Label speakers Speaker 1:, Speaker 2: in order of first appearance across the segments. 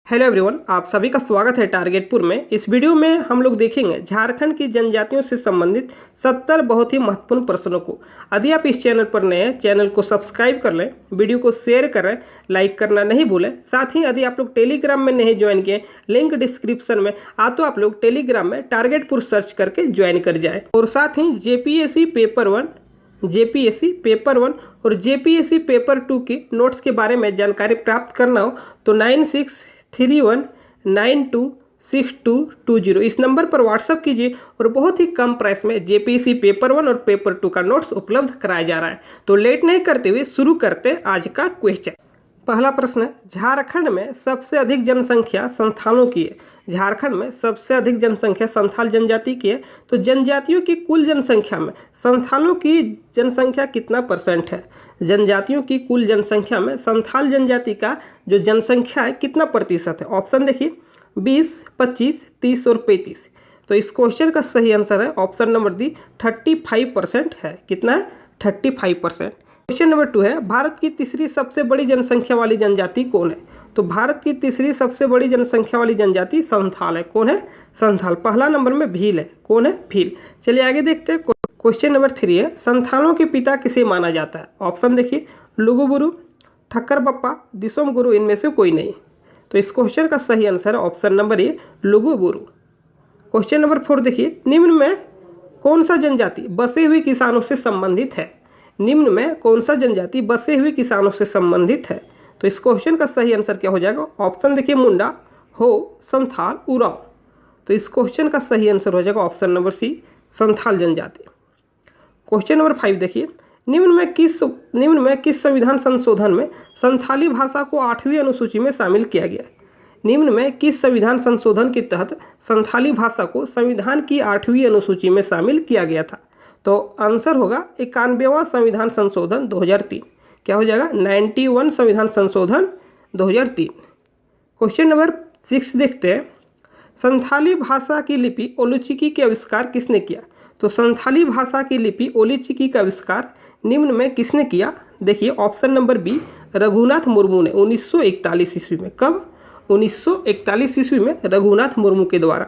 Speaker 1: Hello everyone, आप सभी का स्वागत है टारगेटपुर में। इस वीडियो में हम लोग देखेंगे झारखंड की जनजातियों से संबंधित 70 बहुत ही महत्वपूर्ण प्रश्नों को। यदि आप इस चैनल पर नए हैं, चैनल को सब्सक्राइब कर लें, वीडियो को शेयर करें, लाइक करना नहीं भूलें। साथ ही यदि आप लोग टेलीग्राम में नहीं ज्वाइन किए, लिंक डिस्क्रिप्शन में तो आप लोग टेलीग्राम में टारगेटपुर सर्च करके ज्वाइन कर जाए। और साथ ही जेपीएससी पेपर 1 और जेपीएससी पेपर 2 की नोट्स के बारे में जानकारी प्राप्त करना हो तो 9631926220 इस नंबर पर व्हाट्सअप कीजिए और बहुत ही कम प्राइस में जेपीएससी पेपर 1 और पेपर 2 का नोट्स उपलब्ध कराया जा रहा है। तो लेट नहीं करते हुए शुरू करते हैं आज का क्वेश्चन। पहला प्रश्न, झारखंड में सबसे अधिक जनसंख्या संथालों की है। झारखंड में सबसे अधिक जनसंख्या संथाल जनजाति की है। तो जनजातियों की कुल जनसंख्या में संथालों की जनसंख्या कितना परसेंट है? जनजातियों की कुल जनसंख्या में संथाल जनजाति का जो जनसंख्या है कितना प्रतिशत है? ऑप्शन देखिए 20, 25, 30 और 35। तो इस क्वेश्चन का सही आंसर है ऑप्शन नंबर डी 35% है। कितना है? 35%। क्वेश्चन नंबर 2 है, भारत की तीसरी सबसे बड़ी जनसंख्या वाली जनजाति कौन है? तो भारत की तीसरी सबसे बड़ी जनसंख्या वाली जनजाति संथाल है। कौन है? संथाल। पहला नंबर में भील है। कौन है? भील। चलिए आगे देखते हैं। क्वेश्चन नंबर 3 है, संथालों के पिता किसे माना जाता है? ऑप्शन देखिए लुगुबुरु, ठक्कर बप्पा, दिसोम गुरु, इनमें से कोई नहीं। तो इस क्वेश्चन का सही आंसर है option number A Luguburu. Question number 4 देखिए, निम्न में कौन सा जनजाति बसे हुए किसानों से संबंधित है? निम्न में कौन सा जनजाति बसे हुए किसानों से संबंधित है? तो इस क्वेश्चन का सही आंसर क्या हो जाएगा? ऑप्शन देखिए मुंडा, हो, संथाल, उरांव। तो इस क्वेश्चन का सही आंसर हो जाएगा ऑप्शन नंबर सी संथाल जनजाति। क्वेश्चन नंबर 5 देखिए, निम्न में किस संविधान संशोधन में संथाली भाषा को 8वीं अनुसूची में शामिल किया गया? निम्न में किस संविधान संशोधन के तहत संथाली भाषा को संविधान की 8वीं अनुसूची में शामिल किया गया था? तो आंसर होगा 91वां संविधान संशोधन 2003। क्या हो जाएगा? 91 संविधान संशोधन 2003। क्वेश्चन नंबर 6 देखते हैं, संथाली भाषा की लिपि ओलुचिकी के आविष्कार किसने किया? तो संथाली भाषा की लिपि ओलुचिकी का आविष्कार निम्न में किसने किया? देखिए option number B Raghunath Murmu ने 1941 ईस्वी में। कब? 1941 ईस्वी में रघुनाथ मुर्मू के द्वारा।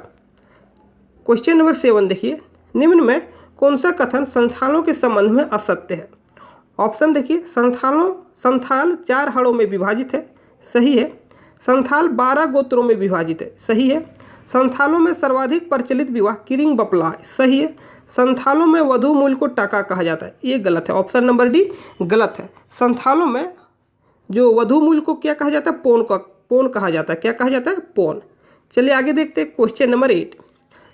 Speaker 1: क्वेश्चन नंबर 7 देखिए, निम्न में कौन सा कथन संथालों के संबंध में असत्य है? ऑप्शन देखिए संथाल 4 हड़ों में विभाजित है। सही है। संथाल 12 गोत्रों में विभाजित है। सही है। संथालों में सर्वाधिक प्रचलित विवाह किरिंग बपला है। सही है। संथालों में वधु मूल को टाका कहा जाता है। ये गलत है। ऑप्शन नंबर डी गलत है। संथालों में जो वधु मूल को क्या कहा जाता है? पोन कहा जाता है। क्या कहा जाता है? पोन। चलिए आगे देखते हैं। क्वेश्चन नंबर 8,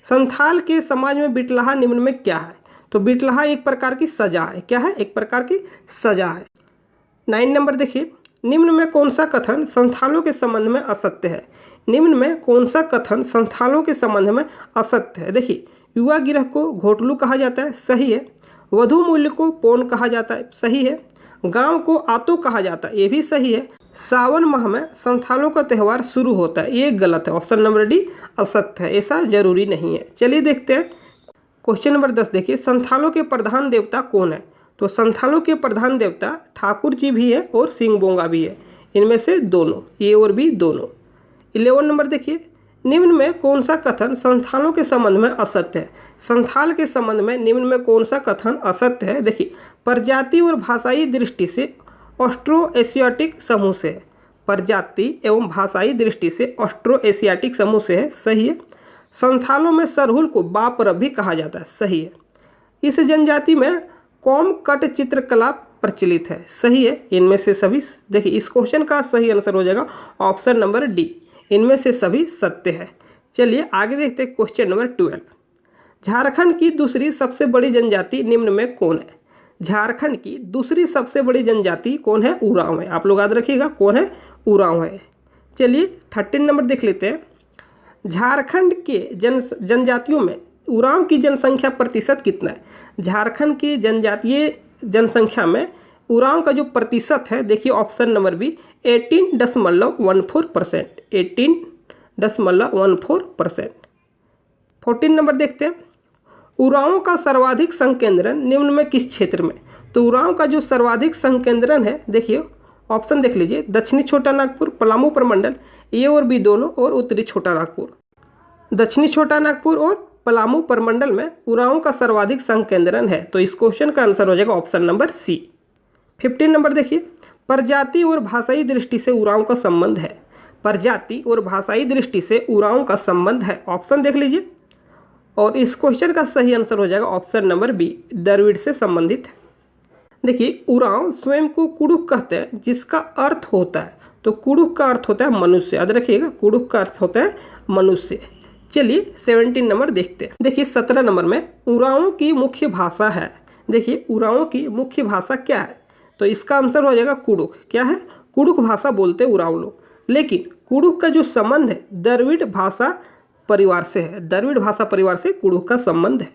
Speaker 1: संथाल के समाज में बिटलाहा निम्न में क्या है? तो बिटलाहा एक प्रकार की सजा है। क्या है? एक प्रकार की सजा है। 9 नंबर देखिए, निम्न में कौन सा कथन संथालों के संबंध में असत्य है? निम्न में कौन सा कथन संथालों के संबंध में असत्य है? देखिए, युवा गिरह को घोटलू कहा जाता है। सही है। वधु मूल्य को पौन कहा जाता है। सही है। गांव को आतो कहा जाता है। ये भी सही है। सावन माह में संथालों का त्यौहार शुरू होता है। ये गलत है। ऑप्शन नंबर डी असत्य है। ऐसा जरूरी नहीं है। चलिए देखते हैं। क्वेश्चन नंबर 10 देखिए, संथालों के प्रधान देवता कौन है? तो संथालों के प्रधान देवता ठाकुर जी भी है और सिंहबोंगा भी है। इनमें से दोनों, ये और भी दोनों। 11 नंबर देखिए, निम्न में कौन सा कथन संथालों के संबंध में असत्य है? संथाल के संबंध में निम्न में कौन सा कथन असत्य है? देखिए, प्रजाति और भाषाई दृष्टि से ऑस्ट्रो एशियाटिक समूह से है। प्रजाति एवं भाषाई दृष्टि से ऑस्ट्रो एशियाटिक समूह से है। सही है। संथालों में सरहुल को बापर भी कहा जाता है। सही है। इस जनजाति में कॉम कट चित्रकला प्रचलित है। सही है। इनमें से सभी, देखिए इस क्वेश्चन का सही आंसर हो जाएगा ऑप्शन नंबर डी, इनमें से सभी सत्य है। चलिए आगे देखते हैं। क्वेश्चन नंबर 12, झारखंड की दूसरी सबसे बड़ी जनजाति निम्न में कौन है? झारखंड की दूसरी सबसे बड़ी जनजाति कौन है? उरांव है। आप लोग याद रखिएगा कौन है? उरांव है। चलिए 13 नंबर देख लेते हैं। झारखंड के जनजातियों में उरांव की जनसंख्या प्रतिशत कितना है? झारखंड की जनजातीय जनसंख्या में उरांव का जो प्रतिशत है, देखिए ऑप्शन नंबर बी 18.14%। 18.14%। 14 नंबर देखते हैं। उरांव का सर्वाधिक संकेंद्रण निम्न में किस क्षेत्र में? तो उरांव का जो सर्वाधिक संकेंद्रण है, देखिए ऑप्शन देख लीजिए, दक्षिणी छोटा नागपुर, पलामू प्रमंडल, ए और बी दोनों, और उत्तरी छोटा नागपुर। दक्षिणी छोटा नागपुर और पलामू प्रमंडल में उरांव का सर्वाधिक संकेंद्रण है, तो इस क्वेश्चन का आंसर हो जाएगा ऑप्शन नंबर सी। 15 नंबर देखिए, प्रजाति और भाषाई दृष्टि से उरांव का संबंध है। प्रजाति और भाषाई दृष्टि से उरांव का संबंध है, ऑप्शन देख लीजिए, और इस क्वेश्चन का सही आंसर हो जाएगा ऑप्शन नंबर बी, द्रविड़ से संबंधित है। देखिए, उरांव स्वयं को कुडुख कहते हैं, जिसका अर्थ होता है, तो कुडुख का अर्थ होता है मनुष्य, याद रखिएगा, कुडुख का अर्थ होता है मनुष्य। चलिए 17 नंबर देखते हैं। देखिए 17 नंबर में उरांव की मुख्य भाषा है। देखिए उरांव की मुख्य भाषा क्या है, तो इसका आंसर हो जाएगा कुडुख। क्या है? कुडुख भाषा बोलते हैं उरांव लोग, लेकिन कुडुख का जो संबंध है द्रविड़ भाषा परिवार से है। द्रविड़ भाषा परिवार से कुडुख का संबंध है।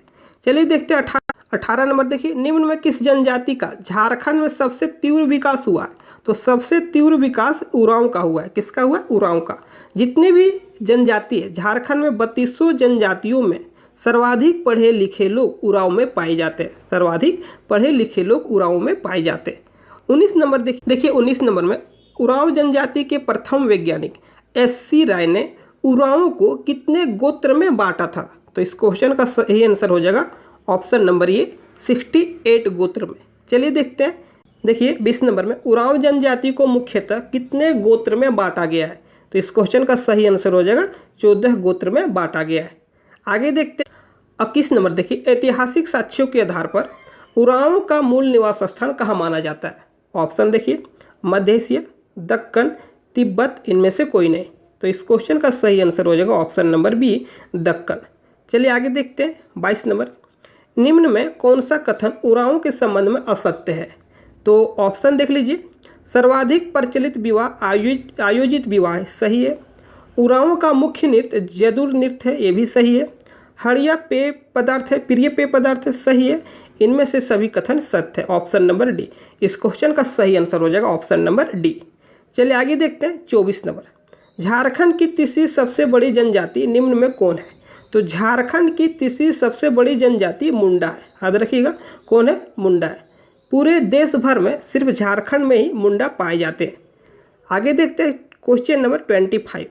Speaker 1: चलिए देखते हैं 18 नंबर। देखिए, निम्न में किस जनजाति का झारखंड में सबसे तीव्र विकास हुआ है? तो सबसे तीव्र विकास उरांव का हुआ है। किसका हुआ है? उरांव का। जितने भी जनजाति है झारखंड में, 3200 जनजातियों में सर्वाधिक पढ़े लिखे लोग उरांव में पाए जाते हैं। सर्वाधिक पढ़े लिखे लोग उरांव में पाए जाते हैं। 19 नंबर देखिए 19 नंबर में उरांव जनजाति के प्रथम वैज्ञानिक SC राय ने उरांव को कितने गोत्र में बांटा था? तो इस क्वेश्चन का सही आंसर हो जाएगा ऑप्शन नंबर ए, 68 गोत्र में। चलिए देखते हैं। देखिए 20 नंबर में उरांव जनजाति को मुख्यतः कितने गोत्र में बांटा गया है? तो इस क्वेश्चन का सही आंसर हो जाएगा 14 गोत्र में बांटा गया है। आगे देखते हैं 21 नंबर। देखिए, ऐतिहासिक साक्ष्यों के आधार पर उरांव का मूल निवास स्थान कहाँ माना जाता है? ऑप्शन देखिए, मध्य एशिया, दक्कन, तिब्बत, इनमें से कोई नहीं। तो इस क्वेश्चन का सही आंसर हो जाएगा ऑप्शन नंबर बी, दक्कन। चलिए आगे देखते हैं 22 नंबर। निम्न में कौन सा कथन उरांव के संबंध में असत्य है? तो ऑप्शन देख लीजिए, सर्वाधिक प्रचलित विवाह आयोजित विवाह सही है। उरांव का मुख्य नृत्य जदुर नृत्य है, ये भी सही है। हड़िया पेय पदार्थ है, प्रिय पेय पदार्थ है, सही है। इनमें से सभी कथन सत्य है, ऑप्शन नंबर डी। इस क्वेश्चन का सही आंसर हो जाएगा ऑप्शन नंबर डी। चलिए आगे देखते हैं 24 नंबर। झारखंड की तीसरी सबसे बड़ी जनजाति निम्न में कौन है? तो झारखंड की तीसरी सबसे बड़ी जनजाति मुंडा है। याद रखिएगा, कौन है? मुंडा है। पूरे देश भर में सिर्फ झारखंड में ही मुंडा पाए जाते हैं। आगे देखते हैं क्वेश्चन नंबर 25।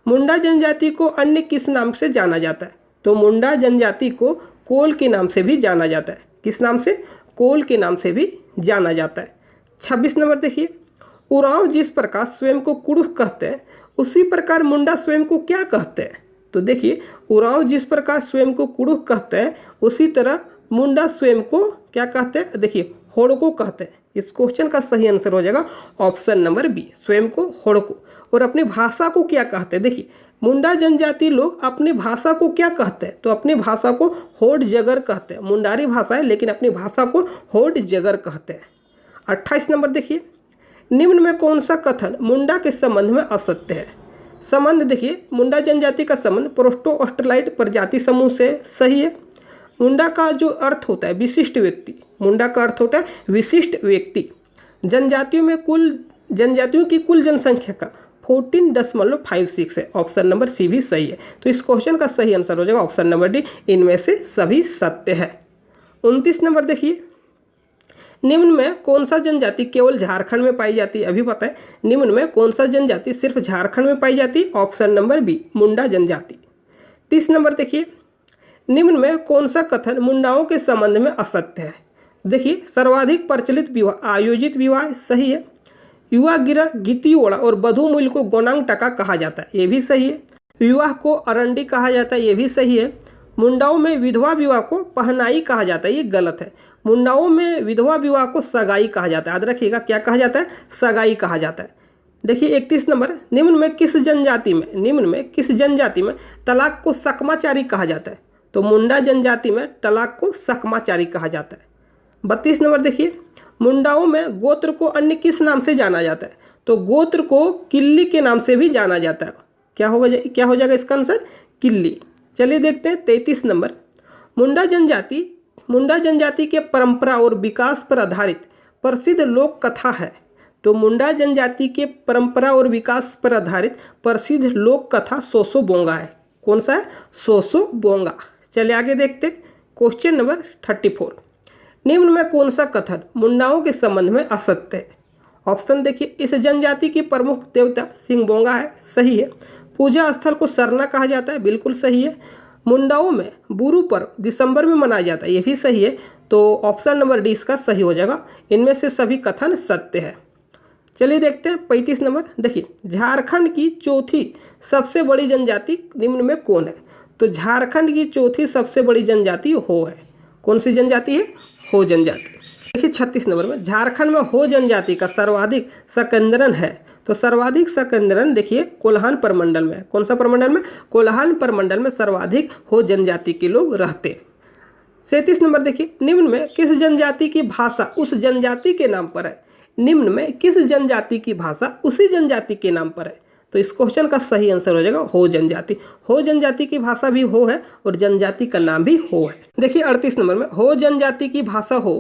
Speaker 1: मुंडा जनजाति को अन्य किस नाम से जाना जाता है? तो मुंडा जनजाति को कोल के नाम से भी जाना जाता है। किस नाम से? कोल के नाम से भी जाना जाता है। 26 नंबर देखिए, उरांव जिस प्रकार स्वयं को कुडुख कहते हैं, उसी प्रकार मुंडा स्वयं को क्या कहते हैं? तो देखिए, उरांव जिस प्रकार स्वयं को कुडुख कहते हैं, उसी तरह मुंडा स्वयं को क्या कहते हैं? देखिए, होड़को कहते हैं। इस क्वेश्चन का सही आंसर हो जाएगा ऑप्शन नंबर बी, स्वयं को होड़को। और अपनी भाषा को क्या कहते हैं? देखिए, मुंडा जनजाति लोग अपनी भाषा को क्या कहते हैं? तो अपनी भाषा को होड़ जगर कहते हैं। मुंडारी भाषा है, लेकिन अपनी भाषा को होड़ जगर कहते हैं। 28 नंबर देखिए, निम्न में कौन सा कथन मुंडा के संबंध में असत्य है? संबंध देखिए, मुंडा जनजाति का संबंध प्रोस्टो ऑस्ट्रेलाइट प्रजाति समूह से सही है। मुंडा का जो अर्थ होता है विशिष्ट व्यक्ति। मुंडा का अर्थ होता है विशिष्ट व्यक्ति। जनजातियों की कुल जनसंख्या का 14.56 है। ऑप्शन नंबर सी भी सही है। तो इस क्वेश्चन का सही आंसर हो जाएगा ऑप्शन नंबर डी, इनमें से सभी सत्य है। 29 नंबर देखिए, निम्न में कौन सा जनजाति केवल झारखंड में पाई जाती है? अभी बताएं, निम्न में कौन सा जनजाति सिर्फ झारखंड में पाई जाती है? ऑप्शन नंबर बी, मुंडा जनजाति। 30 नंबर देखिए, निम्न में कौन सा कथन मुंडाओं के संबंध में असत्य है? देखिए, सर्वाधिक प्रचलित विवाह आयोजित विवाह सही है। युवा गिरा गीतियोड़ा और बधू मूल को गोनांग टका कहा जाता है, ये भी सही है। विवाह को अरंडी कहा जाता है, ये भी सही है। मुंडाओं में विधवा विवाह को पहनाई कहा जाता है, ये गलत है। मुंडाओं में विधवा विवाह को सगाई कहा जाता है। याद रखिएगा, क्या कहा जाता है? सगाई कहा जाता है। देखिए 31 नंबर, निम्न में किस जनजाति में तलाक को सकमाचारी कहा जाता है? तो मुंडा जनजाति में तलाक को सकमाचारी कहा जाता है। 32 नंबर देखिए, मुंडाओं में गोत्र को अन्य किस नाम से जाना जाता है? तो गोत्र को किल्ली के नाम से भी जाना जाता है। क्या हो जाएगा इसका आंसर? किल्ली। चलिए देखते हैं 33 नंबर। मुंडा जनजाति के परंपरा और विकास पर आधारित प्रसिद्ध लोक कथा है। तो मुंडा जनजाति के परंपरा और विकास पर आधारित प्रसिद्ध लोक कथा सोसो बोंगा है। कौन सा है? सोसो बोंगा। चलिए आगे देखते हैं क्वेश्चन नंबर 34। निम्न में कौन सा कथन मुंडाओं के संबंध में असत्य है? ऑप्शन देखिए, इस जनजाति की प्रमुख देवता सिंगबोंगा है, सही है। पूजा स्थल को सरना कहा जाता है, बिल्कुल सही है। मुंडाओं में बुरु पर्व दिसंबर में मनाया जाता है, ये भी सही है। तो ऑप्शन नंबर डी इसका सही हो जाएगा। इनमें से सभी कथन सत्य है। चलिए देखते हैं 35 नंबर। देखिए, झारखंड की चौथी सबसे बड़ी जनजाति निम्न में कौन है? तो झारखंड की चौथी सबसे बड़ी जनजाति हो है। कौन सी जनजाति है? हो जनजाति। देखिए 36 नंबर में, झारखंड में हो जनजाति का सर्वाधिक संकेंद्रण है। तो सर्वाधिक संकेंद्रण देखिए कोल्हान प्रमंडल में। कौन सा प्रमंडल में? कोल्हान प्रमंडल में सर्वाधिक हो जनजाति के लोग रहते हैं। 37 नंबर देखिए, निम्न में किस जनजाति की भाषा उस जनजाति के नाम पर है? निम्न में किस जनजाति की भाषा उसी जनजाति के नाम पर है? तो इस क्वेश्चन का सही आंसर हो जाएगा हो जनजाति। हो जनजाति की भाषा भी हो है और जनजाति का नाम भी हो है। देखिए 38 नंबर में, हो जनजाति की भाषा हो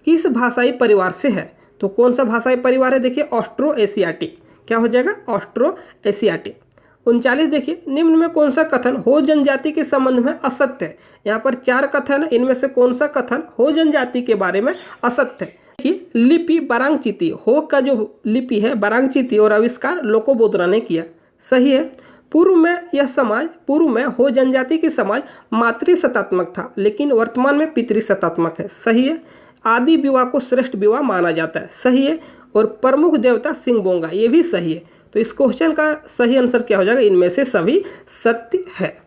Speaker 1: किस भाषाई परिवार से है? तो कौन सा भाषाई परिवार है? देखिए ऑस्ट्रो एशियाटिक। क्या हो जाएगा? Austro Asiatic. 39 देखिए, निम्न में कौन सा कथन हो जनजाति के संबंध में असत्य है? यहाँ पर 4 कथन है, इनमें से कौन सा कथन हो जनजाति के बारे में असत्य है? देखिए, लिपि बरांगचीती, हो का जो लिपि है बरांगचीती और आविष्कार लोकोबोद्रा ने किया, सही है। पूर्व में हो जनजाति की समाज मातृसत्तात्मक था, लेकिन वर्तमान में पितृसत्तात्मक है, सही है। आदि विवाह को श्रेष्ठ विवाह माना जाता है, सही है। और प्रमुख देवता सिंगबोंगा, ये भी सही है। तो इस क्वेश्चन का सही आंसर क्या हो जाएगा? इनमें से सभी सत्य है।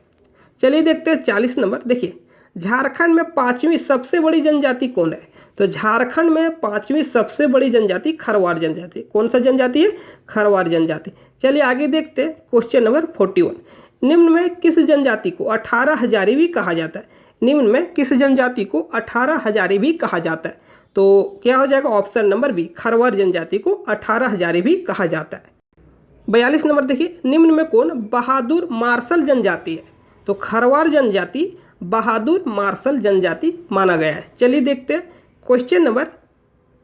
Speaker 1: चलिए देखते हैं 40 नंबर। देखिए, झारखंड में 5वीं सबसे बड़ी जनजाति कौन है? तो झारखंड में 5वीं सबसे बड़ी जनजाति खरवार जनजाति। कौन सा जनजाति है? खरवार जनजाति। चलिए आगे देखते हैं क्वेश्चन नंबर 41। निम्न में किस जनजाति को 18 हजारी भी कहा जाता है? निम्न में किस जनजाति को 18 हजारी भी कहा जाता है? तो क्या हो जाएगा? ऑप्शन नंबर बी, खरवार जनजाति को 18 हजारी भी कहा जाता है। 42 नंबर देखिए, निम्न में कौन बहादुर मार्शल जनजाति है? तो खरवार जनजाति बहादुर मार्शल जनजाति माना गया है। चलिए देखते हैं क्वेश्चन नंबर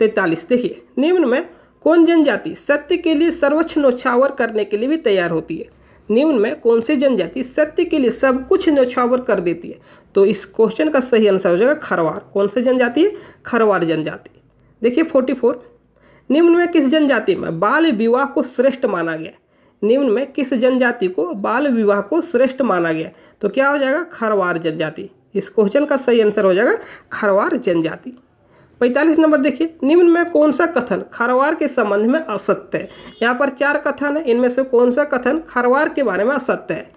Speaker 1: 43। देखिए, निम्न में कौन जनजाति सत्य के लिए सर्वोच्च न्यौछावर करने के लिए भी तैयार होती है? निम्न में कौन सी जनजाति सत्य के लिए सब कुछ न्यौछावर कर देती है? तो इस क्वेश्चन का सही आंसर हो जाएगा खरवार। कौन सी जनजाति है? खरवार जनजाति। देखिए 44, निम्न में किस जनजाति में बाल विवाह को श्रेष्ठ माना गया? निम्न में किस जनजाति को बाल विवाह को श्रेष्ठ माना गया? तो क्या हो जाएगा? खरवार जनजाति। इस क्वेश्चन का सही आंसर हो जाएगा खरवार जनजाति। 45 नंबर देखिए, निम्न में कौन सा कथन खरवार के संबंध में असत्य है? यहाँ पर 4 कथन है, इनमें से कौन सा कथन खरवार के बारे में असत्य है?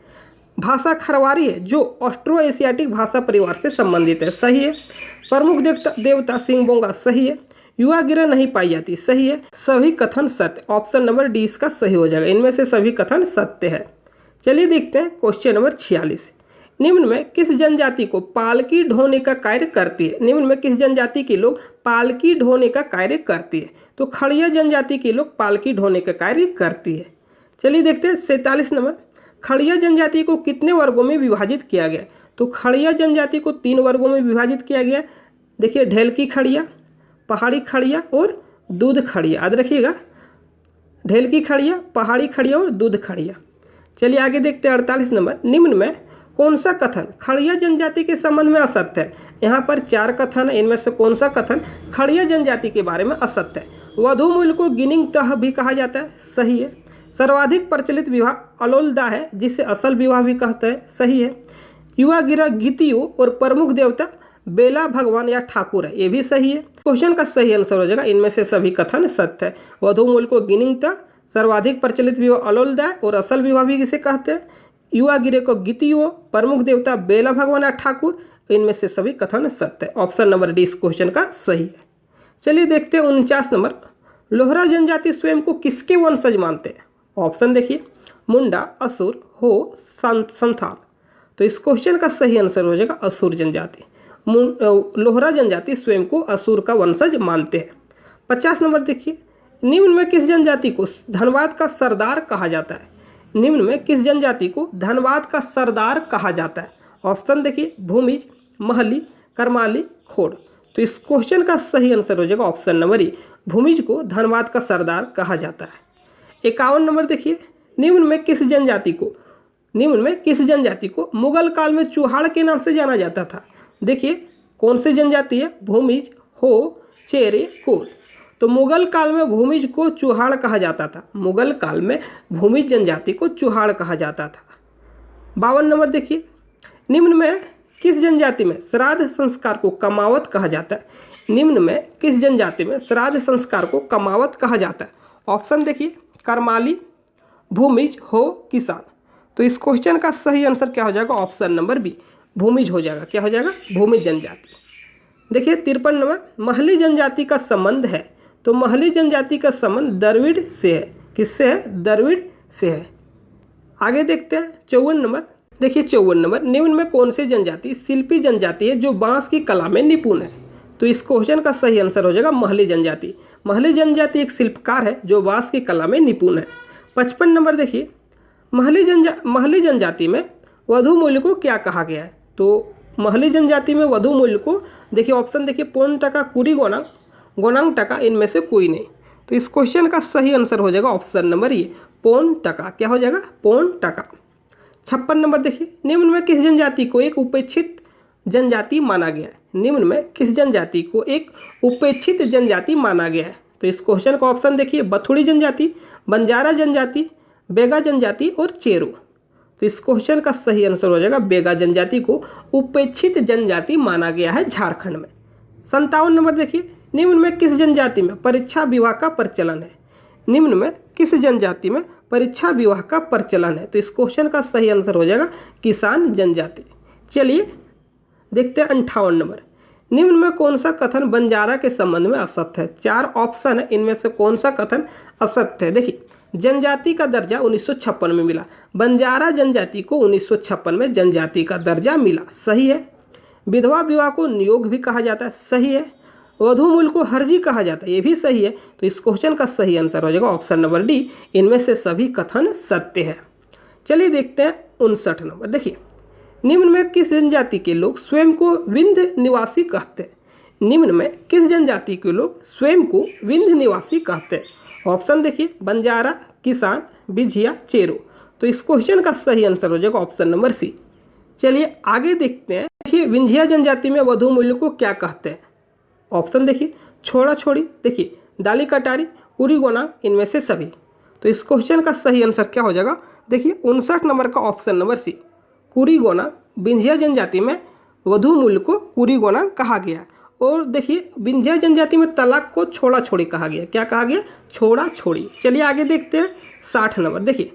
Speaker 1: भाषा खरवारी है जो ऑस्ट्रो एशियाटिक भाषा परिवार से संबंधित है, सही है। प्रमुख देवता सिंगबोंगा, सही है। युवा गिरह नहीं पाई जाती, सही है। सभी कथन सत्य, ऑप्शन नंबर डी इसका सही हो जाएगा। इनमें से सभी कथन सत्य है। चलिए देखते हैं क्वेश्चन नंबर 46। निम्न में किस जनजाति को पालकी ढोने का कार्य करती है? निम्न में किस जनजाति के लोग पालकी ढोने का कार्य करती है? तो खड़िया जनजाति के लोग पालकी ढोने का कार्य करती है। चलिए देखते हैं 47 नंबर। खड़िया जनजाति को कितने वर्गों में विभाजित किया गया? तो खड़िया जनजाति को 3 वर्गों में विभाजित किया गया। देखिए, ढेल की खड़िया, पहाड़ी खड़िया और दूध खड़िया। याद रखिएगा, ढेल की खड़िया, पहाड़ी खड़िया और दूध खड़िया। चलिए आगे देखते हैं 48 नंबर। निम्न में कौन सा कथन खड़िया जनजाति के संबंध में असत्य है? यहाँ पर 4 कथन है, इनमें से कौन सा कथन खड़िया जनजाति के बारे में असत्य है? वधू मूल्य को गिनिंग तह भी कहा जाता है, सही है। सर्वाधिक प्रचलित विवाह अलोलदा है, जिसे असल विवाह भी कहते हैं, सही है। युवा गिरह गीतियों और प्रमुख देवता बेला भगवान या ठाकुर है, ये भी सही है। क्वेश्चन का सही आंसर हो जाएगा इनमें से सभी कथन सत्य है। वधू मूल्य को गिनिंग तह, सर्वाधिक प्रचलित विवाह अलोलदा और असल विवाह भी किसे कहते हैं? युवा गिरह को गीतियों, प्रमुख देवता बेला भगवान या ठाकुर, इनमें से सभी कथन सत्य है। ऑप्शन नंबर डी इस क्वेश्चन का सही है। चलिए देखते हैं 49 नंबर। लोहरा जनजाति स्वयं को किसके वंशज मानते हैं? ऑप्शन देखिए, मुंडा, असुर, हो, संथाल। तो इस क्वेश्चन का सही आंसर हो जाएगा असुर जनजाति। लोहरा जनजाति स्वयं को असुर का वंशज मानते हैं। 50 नंबर देखिए, निम्न में किस जनजाति को धनबाद का सरदार कहा जाता है? निम्न में किस जनजाति को धनबाद का सरदार कहा जाता है? ऑप्शन देखिए, भूमिज, महली, करमाली, खोड़। तो इस क्वेश्चन का सही आंसर हो जाएगा ऑप्शन नंबर ई, भूमिज को धनबाद का सरदार कहा जाता है। 51 नंबर देखिए, निम्न में किस जनजाति को मुगल काल में चूहाड़ के नाम से जाना जाता था? देखिए, कौन सी जनजाति है? भूमिज, हो, चेरे, कोल। तो मुगल काल में भूमिज को चूहाड़ कहा जाता था। मुगल काल में भूमिज जनजाति को चूहाड़ कहा जाता था। 52 नंबर देखिए, निम्न में किस जनजाति में श्राद्ध संस्कार को कमावत कहा जाता है? निम्न में किस जनजाति में श्राद्ध संस्कार को कमावत कहा जाता है? ऑप्शन देखिए, करमाली, भूमिज, हो, किसान। तो इस क्वेश्चन का सही आंसर क्या हो जाएगा? ऑप्शन नंबर बी, भूमिज हो जाएगा। क्या हो जाएगा? भूमिज जनजाति। देखिए 53 नंबर, महली जनजाति का संबंध है। तो महली जनजाति का संबंध द्रविड़ से है। किससे है? द्रविड़ से है। आगे देखते हैं 54 नंबर। देखिए 54 नंबर, निम्न में कौन सी जनजाति शिल्पी जनजाति है जो बांस की कला में निपुण है? तो इस क्वेश्चन का सही आंसर हो जाएगा महली जनजाति। महली जनजाति एक शिल्पकार है जो बांस की कला में निपुण है। 55 नंबर देखिए, महली जनजाति में वधु मूल्य को क्या कहा गया है? तो महली जनजाति में वधु मूल्य को देखिए, ऑप्शन देखिए, पौन टका, कुरी गोनांग, गोनांग टका, इनमें से कोई नहीं। तो इस क्वेश्चन का सही आंसर हो जाएगा ऑप्शन नंबर ये, पौन टका। क्या हो जाएगा? पौन टका। 56 नंबर देखिए, निम्न में किस जनजाति को एक उपेक्षित जनजाति माना गया है? निम्न में किस जनजाति को एक उपेक्षित जनजाति माना गया है? तो इस क्वेश्चन का ऑप्शन देखिए, बथुड़ी जनजाति, बंजारा जनजाति, बेगा जनजाति और चेरो। तो इस क्वेश्चन का सही आंसर हो जाएगा बेगा जनजाति को उपेक्षित जनजाति माना गया है झारखंड में। 57 नंबर देखिए, निम्न में किस जनजाति में परीक्षा विवाह का प्रचलन है? निम्न में किस जनजाति में परीक्षा विवाह का प्रचलन है? तो इस क्वेश्चन का सही आंसर हो जाएगा किसान जनजाति। चलिए देखते हैं 58 नंबर, निम्न में कौन सा कथन बंजारा के संबंध में असत्य है? 4 ऑप्शन है, इनमें से कौन सा कथन असत्य है? देखिए, जनजाति का दर्जा 1956 में मिला। बंजारा जनजाति को 1956 में जनजाति का दर्जा मिला, सही है। विधवा विवाह को नियोग भी कहा जाता है, सही है। वधु मूल्य को हर्जी कहा जाता है, ये भी सही है। तो इस क्वेश्चन का सही आंसर हो जाएगा ऑप्शन नंबर डी, इनमें से सभी कथन सत्य है। चलिए देखते हैं 59 नंबर। देखिए, निम्न में किस जनजाति के लोग स्वयं को विंध्य निवासी कहते हैं? निम्न में किस जनजाति के लोग स्वयं को विंध्य निवासी कहते हैं? ऑप्शन देखिए, बंजारा, किसान, बिझिया, चेरो। तो इस क्वेश्चन का सही आंसर हो जाएगा ऑप्शन नंबर सी। चलिए आगे देखते हैं। देखिए, विंध्या जनजाति में वधु मूल्य को क्या कहते हैं? ऑप्शन देखिए, छोड़ा छोड़ी, देखिए, डाली कटारी, कुरी गोना, इनमें से सभी। तो इस क्वेश्चन का सही आंसर क्या हो जाएगा? देखिए 59 नंबर का ऑप्शन नंबर सी, कुरी गोना। विंध्या जनजाति में वधु मूल्य को कुरी गोना कहा गया। और देखिए, विंध्या जनजाति में तलाक को छोड़ा छोड़ी कहा गया। क्या कहा गया? छोड़ा छोड़ी। चलिए आगे देखते हैं 60 नंबर। देखिए,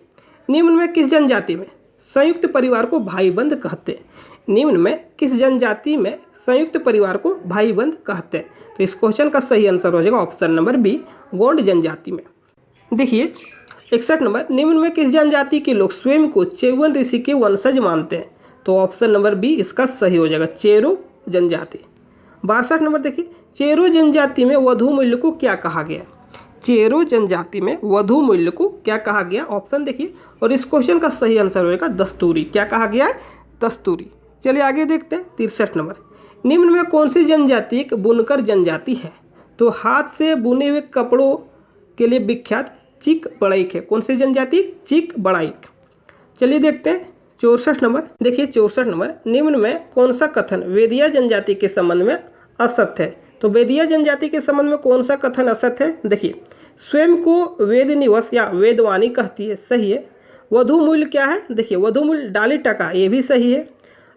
Speaker 1: निम्न में किस जनजाति में संयुक्त परिवार को भाई बंध कहते हैं? निम्न में किस जनजाति में संयुक्त परिवार को भाई बंध कहते हैं? तो इस क्वेश्चन का सही आंसर हो जाएगा ऑप्शन नंबर बी, गोंड जनजाति में। देखिए 61 नंबर, निम्न में किस जनजाति के लोग स्वयं को चेवन ऋषि के वंशज मानते हैं? तो ऑप्शन नंबर बी इसका सही हो जाएगा, चेरो जनजाति। 62 नंबर देखिए, चेरो जनजाति में वधु मूल्य को क्या कहा गया? चेरो जनजाति में वधु मूल्य को क्या कहा गया? ऑप्शन देखिए, और इस क्वेश्चन का सही आंसर होगा दस्तूरी। क्या कहा गया है? दस्तूरी। चलिए आगे देखते हैं 63 नंबर, निम्न में कौन सी जनजाति एक बुनकर जनजाति है? तो हाथ से बुने हुए कपड़ों के लिए विख्यात चिक बड़ाइक है। कौन सी जनजाति? चिक बड़ाइक। चलिए देखते हैं 64 नंबर। देखिए 64 नंबर, निम्न में कौन सा कथन वेदिया जनजाति के संबंध में असत्य है? तो वेदिया जनजाति के संबंध में कौन सा कथन असत्य है? देखिए, स्वयं को वेद निवस या वेदवाणी कहती है, सही है। वधु मूल्य क्या है? देखिए, वधु मूल्य डाली टका, ये भी सही है।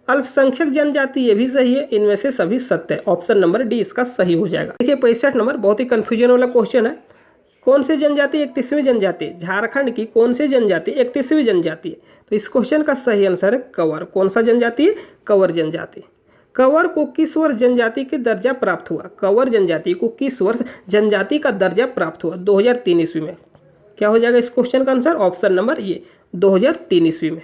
Speaker 1: अल्पसंख्यक जनजाति, ये भी सही है। इनमें से सभी सत्य है। ऑप्शन नंबर डी इसका सही हो जाएगा। देखिए 65 नंबर, बहुत ही कंफ्यूजन वाला क्वेश्चन है। कौन सी जनजाति 31वीं जनजाति? झारखंड की कौन सी जनजाति 31वीं जनजाति है? तो इस क्वेश्चन का सही आंसर है कंवर। कौन सा जनजाति है? कंवर जनजाति। कंवर को किस वर्ष जनजाति के दर्जा प्राप्त हुआ? कंवर जनजाति को किस वर्ष जनजाति का दर्जा प्राप्त हुआ? 2003 ईस्वी में। क्या हो जाएगा इस क्वेश्चन का आंसर? ऑप्शन नंबर ये, 2003 ईस्वी में।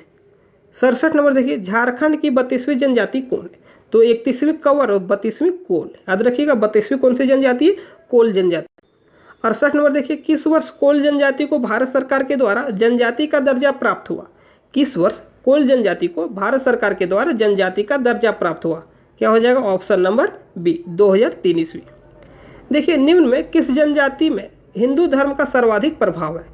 Speaker 1: 67 नंबर देखिए, झारखंड की 32वीं जनजाति कौन है? तो 31वीं कंवर और 32वीं कोल। याद रखिएगा, 32वीं कौन सी जनजाति है? कोल जनजाति। 68 नंबर देखिए, किस वर्ष कोल जनजाति को भारत सरकार के द्वारा जनजाति का दर्जा प्राप्त हुआ? किस वर्ष कोल जनजाति को भारत सरकार के द्वारा जनजाति का दर्जा प्राप्त हुआ? क्या हो जाएगा? ऑप्शन नंबर बी, 2003 ईस्वी। देखिए, निम्न में किस जनजाति में हिंदू धर्म का सर्वाधिक प्रभाव है?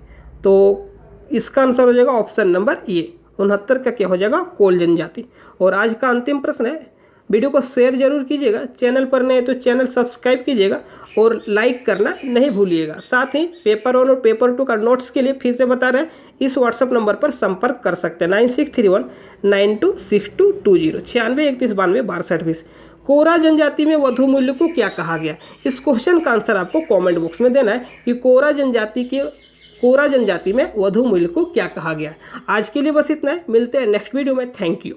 Speaker 1: तो इसका आंसर हो जाएगा ऑप्शन नंबर ए, 69 का क्या हो जाएगा? कोल जनजाति। और आज का अंतिम प्रश्न है, वीडियो को शेयर जरूर कीजिएगा, चैनल पर नए तो चैनल सब्सक्राइब कीजिएगा और लाइक करना नहीं भूलिएगा। साथ ही पेपर 1 और पेपर 2 का नोट्स के लिए फिर से बता रहे हैं, इस व्हाट्सएप नंबर पर संपर्क कर सकते हैं 9631926220 963192 कोरा जनजाति में वधु मूल्य को क्या कहा गया। इस क्वेश्चन का आंसर आपको कमेंट बॉक्स में देना है कि कोरा जनजाति में वधु मूल्य को क्या कहा गया। आज के लिए बस इतना है, मिलते हैं नेक्स्ट वीडियो में। Thank you.